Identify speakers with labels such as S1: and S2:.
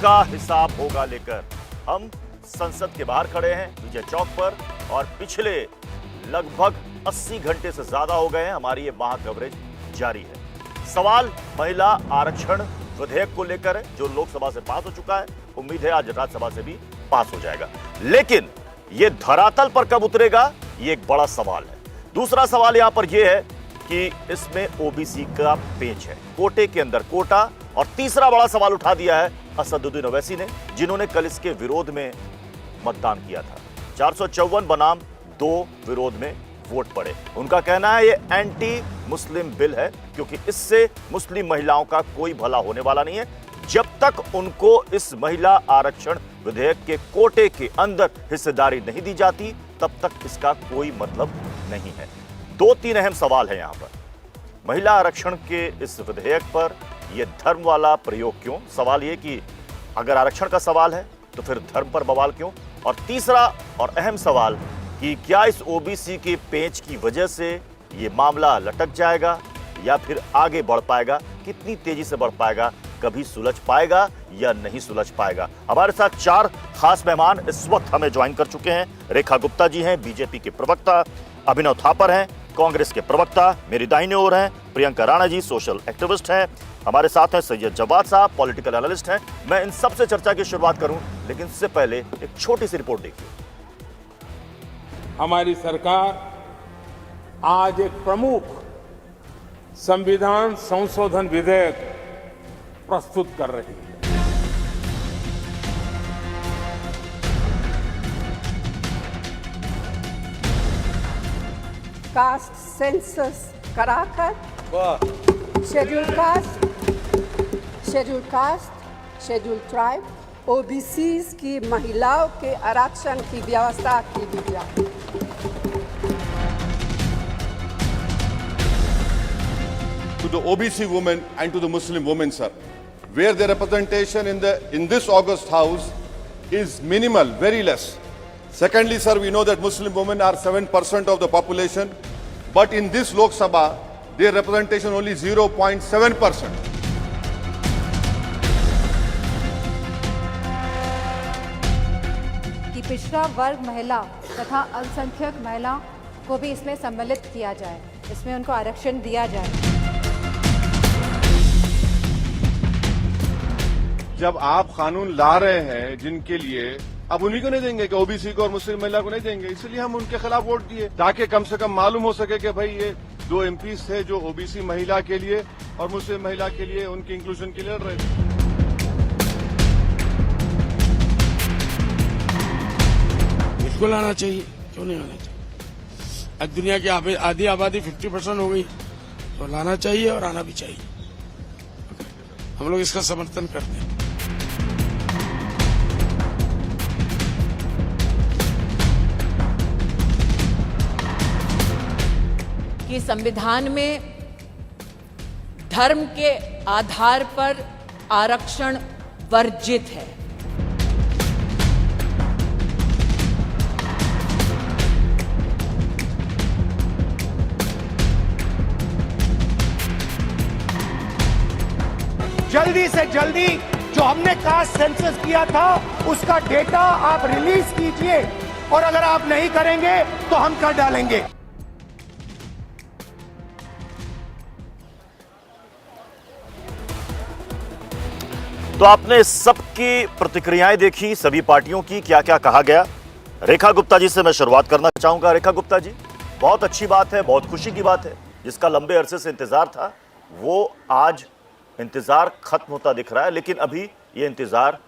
S1: का हिसाब होगा लेकर हम संसद के बाहर खड़े हैं विजय चौक पर और पिछले लगभग 80 घंटे से ज्यादा हो गए हैं हमारी ये महा कवरेज जारी है। सवाल महिला आरक्षण विधेयक को लेकर है जो लोकसभा से पास हो चुका है। उम्मीद है आज राज्यसभा से भी पास हो जाएगा, लेकिन ये धरातल पर कब उतरेगा ये एक बड़ा सवाल है। दूसरा सवाल यहां पर यह है कि इसमें ओबीसी का पेंच है, कोटे के अंदर कोटा। और तीसरा बड़ा सवाल उठा दिया है असदुद्दीन ओवैसी ने, जिन्होंने कल इसके विरोध में मतदान किया था। 454 बनाम 2 विरोध में वोट पड़े। उनका कहना है ये एंटी मुस्लिम बिल है क्योंकि इससे मुस्लिम महिलाओं का कोई भला होने वाला नहीं है। जब तक उनको इस महिला आरक्षण विधेयक के कोटे के अंदर हिस्सेदारी नहीं दी जाती तब तक इसका कोई मतलब नहीं है। 2-3 अहम सवाल है यहां पर। महिला आरक्षण के इस विधेयक पर यह धर्म वाला प्रयोग क्यों? सवाल यह कि अगर आरक्षण का सवाल है तो फिर धर्म पर बवाल क्यों? और तीसरा और अहम सवाल कि क्या इस ओबीसी के पेंच की वजह से यह मामला लटक जाएगा या फिर आगे बढ़ पाएगा? कितनी तेजी से बढ़ पाएगा? कभी सुलझ पाएगा या नहीं सुलझ पाएगा? हमारे साथ 4 खास मेहमान इस वक्त हमें ज्वाइन कर चुके हैं। रेखा गुप्ता जी हैं, बीजेपी के प्रवक्ता, अभिनव थापर हैं, कांग्रेस के प्रवक्ता, मेरी दाहिने ओर हैं प्रियंका राणा जी, सोशल एक्टिविस्ट हैं, हमारे साथ हैं सैयद जवाद साहब, पॉलिटिकल एनालिस्ट हैं। मैं इन सबसे चर्चा की शुरुआत करूं, लेकिन इससे पहले एक छोटी सी रिपोर्ट देखिए।
S2: हमारी सरकार आज एक प्रमुख संविधान संशोधन विधेयक प्रस्तुत कर रही है।
S3: कास्ट सेंसस कराकर schedule caste, schedule tribe, OBCs की महिलाओं के आरक्षण की व्यवस्था की गई।
S4: To the OBC women and to the Muslim women, sir, where their representation in this August House is minimal, very less. Secondly, sir, we know that Muslim women are 7% of the population, but in this Lok Sabha, their representation only 0.7%.
S5: कि पिछड़ा वर्ग महिला तथा अल्पसंख्यक महिला को भी इसमें सम्मिलित किया जाए, इसमें उनको आरक्षण दिया जाए।
S4: जब आप कानून ला रहे हैं जिनके लिए अब उन्हीं को नहीं देंगे कि ओबीसी को और मुस्लिम महिला को नहीं देंगे, इसलिए हम उनके खिलाफ वोट दिए ताकि कम से कम मालूम हो सके कि भाई ये 2 एमपीज थे जो ओबीसी महिला के लिए और मुस्लिम महिला के लिए उनके इंक्लूजन के लिए लड़ रहे थे।
S6: बिल्कुल आना चाहिए, क्यों नहीं आना चाहिए? आज दुनिया की आधी आबादी 50% हो गई तो लाना चाहिए और आना भी चाहिए। हम लोग इसका समर्थन करते हैं।
S7: कि संविधान में धर्म के आधार पर आरक्षण वर्जित है।
S8: जल्दी से जल्दी जो हमने कास्ट सेंसस किया था उसका डेटा आप रिलीज कीजिए और अगर आप नहीं करेंगे तो हम कर डालेंगे।
S1: तो आपने सबकी प्रतिक्रियाएं देखी, सभी पार्टियों की, क्या क्या कहा गया। रेखा गुप्ता जी से मैं शुरुआत करना चाहूंगा। रेखा गुप्ता जी, बहुत अच्छी बात है, बहुत खुशी की बात है, जिसका लंबे अरसे से इंतजार था वो आज इंतजार खत्म होता दिख रहा है, लेकिन अभी ये इंतजार